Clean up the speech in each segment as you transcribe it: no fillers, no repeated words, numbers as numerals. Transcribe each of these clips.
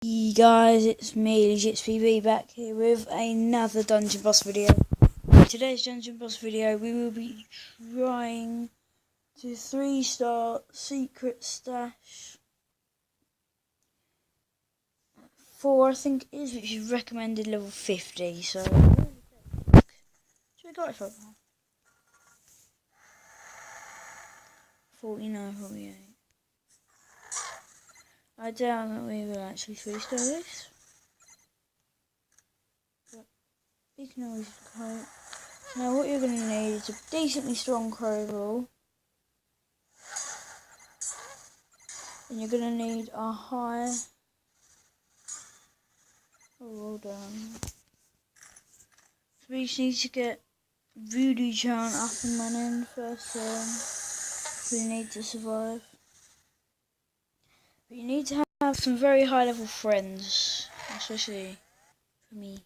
Hey guys, it's me, LegitPB, back here with another Dungeon Boss video. In today's Dungeon Boss video, we will be trying to 3-star secret stash 4, I think it is, which is recommended level 50. So, should we go for it? 49, 48. I doubt that we will actually 3-star this. You can always go. Now what you're going to need is a decently strong crowbar. And you're going to need a high... Oh, well done. So we just need to get Voodoo Chant up and running first turn. We need to survive. But you need to have some very high level friends. Especially for me.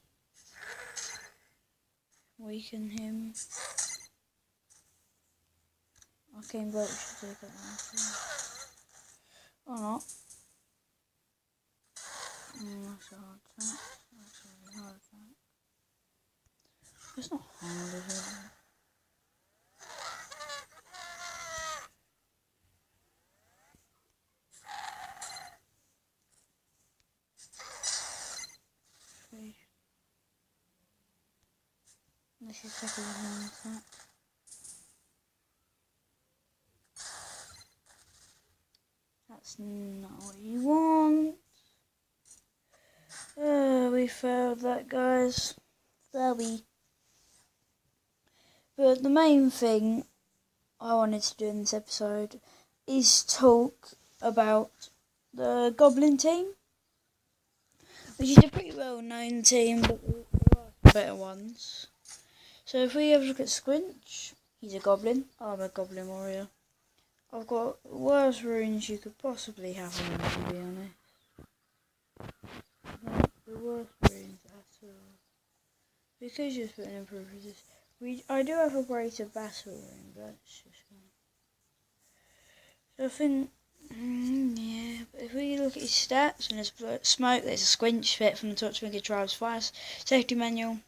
Weaken him. Okay, but we should take that one. Or not. That's a hard attack. That's a really hard attack. It's not hard, is it? This is like a long attack. That's not what you want. We failed that, guys. Failed. But the main thing I wanted to do in this episode is talk about the Goblin team, which is a pretty well known team, but there are some better ones. So if we have a look at Squinch, he's a Goblin. I'm a Goblin warrior. I've got worse runes you could possibly have on him, to be honest. Not the worst runes at all. Because you're putting improved resist. I do have a greater battle rune, but it's just so I think, yeah. But if we look at his stats, and there's smoke, there's a Squinch fit from the top to Mega Tribes Fire Safety Manual.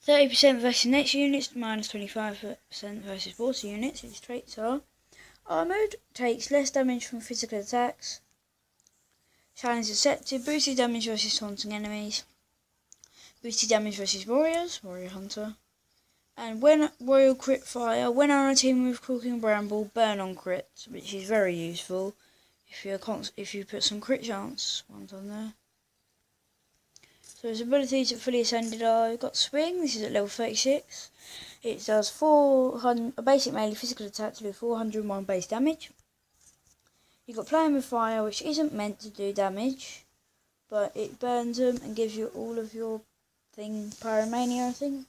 30% versus next units, minus 25% versus water units. His traits are: armoured, takes less damage from physical attacks. Challenge accepted, boosted damage versus taunting enemies. Boosted damage versus warriors, warrior hunter. And when royal crit fire, when on a team with Corking Bramble, burn on crits, which is very useful if you put some crit chance ones on there. So his abilities at fully ascended are: you've got swing, this is at level 36. It does 400 a basic melee physical attack to do 401 base damage. You've got playing with fire, which isn't meant to do damage, but it burns them and gives you all of your thing, pyromania, I think.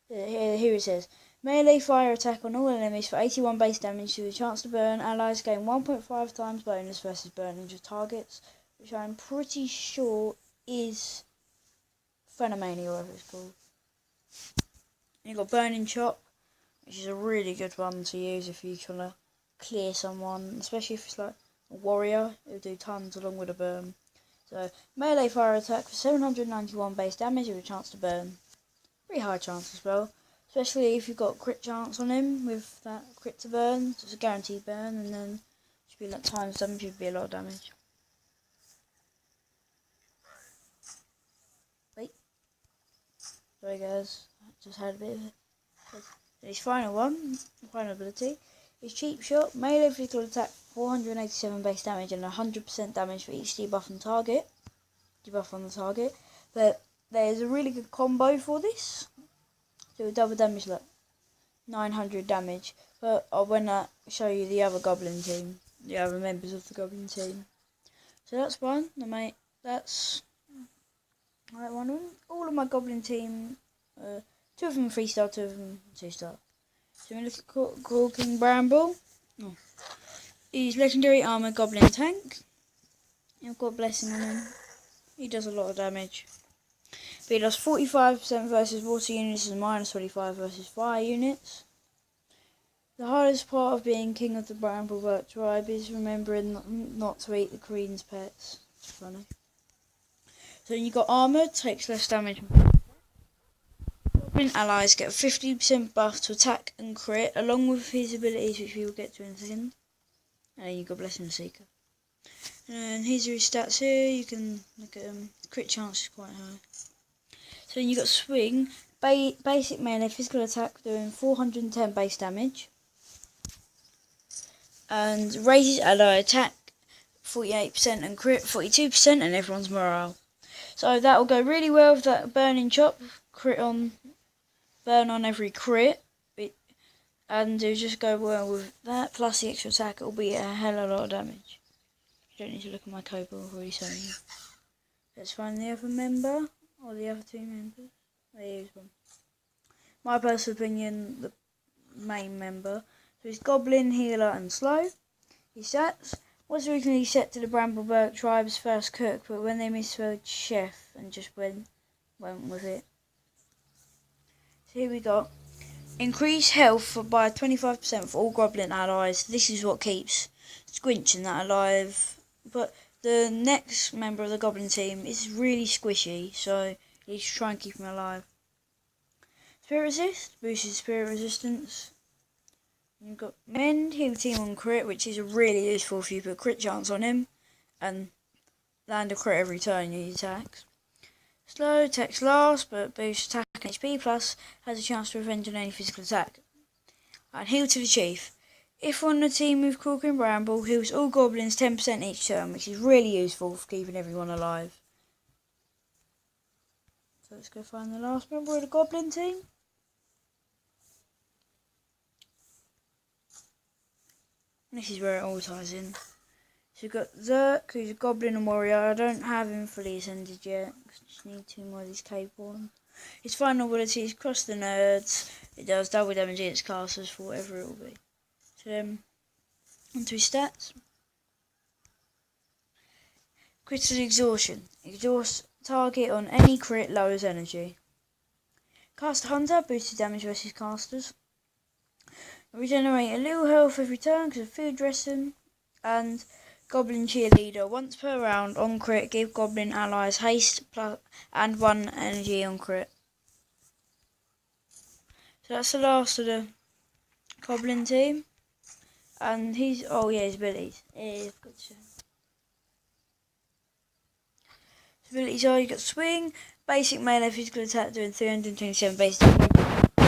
Here it says, melee fire attack on all enemies for 81 base damage with a chance to burn. Allies gain 1.5 times bonus versus burning to targets, which I'm pretty sure is Phenomania, whatever it's called. You've got Burning Chop, which is a really good one to use if you're trying to clear someone, especially if it's like a warrior. It'll do tons along with a burn. So, melee fire attack for 791 base damage with a chance to burn. Pretty high chance as well, especially if you've got crit chance on him with that crit to burn. So it's a guaranteed burn, and then it should be like times 7, should be a lot of damage. Wait. Sorry guys, I just had a bit of it. His final one, final ability, is Cheap Shot. Melee physical attack, 487 base damage and 100% damage for each debuff on target. Debuff on the target. But there's a really good combo for this. So double damage, like 900 damage. But when I show you the other Goblin team, the other members of the Goblin team. So that's one. That's one. All of my Goblin team, 2 of them 3-star, 2 of them 2-star. So we look at Corking Bramble. Oh. He's legendary armor Goblin tank. I've got Blessing on him. He does a lot of damage. But he does 45% versus water units and minus 25 versus fire units. The hardest part of being king of the Bramble tribe is remembering not to eat the queen's pets. It's funny. So you got armoured, takes less damage. Goblin allies get a 50% buff to attack and crit, along with his abilities, which we will get to in a second. And then you got Blessing Seeker. And here's your stats here. You can look at them. Crit chance is quite high. So then you got Swing, basic melee physical attack doing 410 base damage, and raises ally attack 48% and crit 42%, and everyone's morale. So that will go really well with that burning chop, burn on every crit, and it'll just go well with that. Plus the extra attack, it'll be a hell of a lot of damage. You don't need to look at my code, but I've already shown you. Let's find the other member, or the other two members. Here's one. My personal opinion, the main member. So he's Goblin, Healer, and Slow. His stats was originally set to the Brambleberg tribe's first cook, but when they misspelled chef and just went with it. So here we got increase health by 25% for all Goblin allies. This is what keeps Squinch and that alive. But the next member of the Goblin team is really squishy, so you should try and keep him alive. Spirit Resist boosts spirit resistance. You've got Mend, heal team on crit, which is really useful if you put crit chance on him and land a crit every turn you attacks. Slow attacks last, but boosts attack and HP, plus has a chance to revenge on any physical attack. And Heal to the Chief. If on the team with Cork and Bramble, heals all goblins 10% each turn, which is really useful for keeping everyone alive. So let's go find the last member of the Goblin team. This is where it all ties in. So we've got Zerk, who's a Goblin and Warrior. I don't have him fully ascended yet, because I just need 2 more of these cape on. His final ability is Cross the Nerds. It does double damage against casters for whatever it will be. So onto his stats. Critical Exhaustion. Exhaust target on any crit, lowers energy. Caster Hunter, boosted damage versus casters. Regenerate a little health every turn because of food dressing. And Goblin Cheerleader. Once per round on crit, give Goblin allies haste and 1 energy on crit. So that's the last of the Goblin team. And his abilities. His abilities are, you got Swing, basic melee physical attack doing 327 base damage.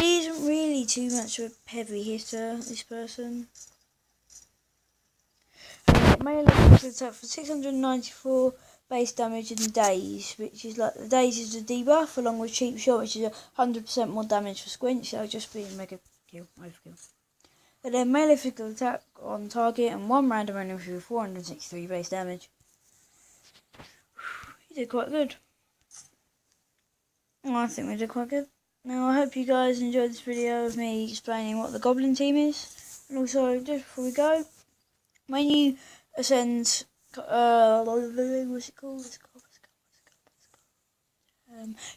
He isn't really too much of a heavy hitter, this person. And melee physical attack for 694 base damage in daze, which is like the daze is a debuff along with cheap shot, which is 100% more damage for Squinch. That'll just be a mega kill, overkill. And then melee physical attack on target and 1 random enemy for 463 base damage. He did quite good. I think we did quite good. Now I hope you guys enjoyed this video of me explaining what the Goblin team is. And also, just before we go, when you ascend, what's it called?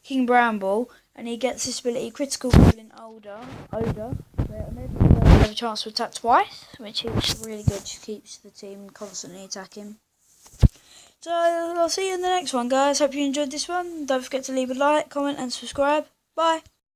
King Bramble, and he gets this ability, Critical Goblin Odor, where you have a chance to attack twice, which is really good, just keeps the team constantly attacking. So I'll see you in the next one, guys. Hope you enjoyed this one. Don't forget to leave a like, comment and subscribe. Bye.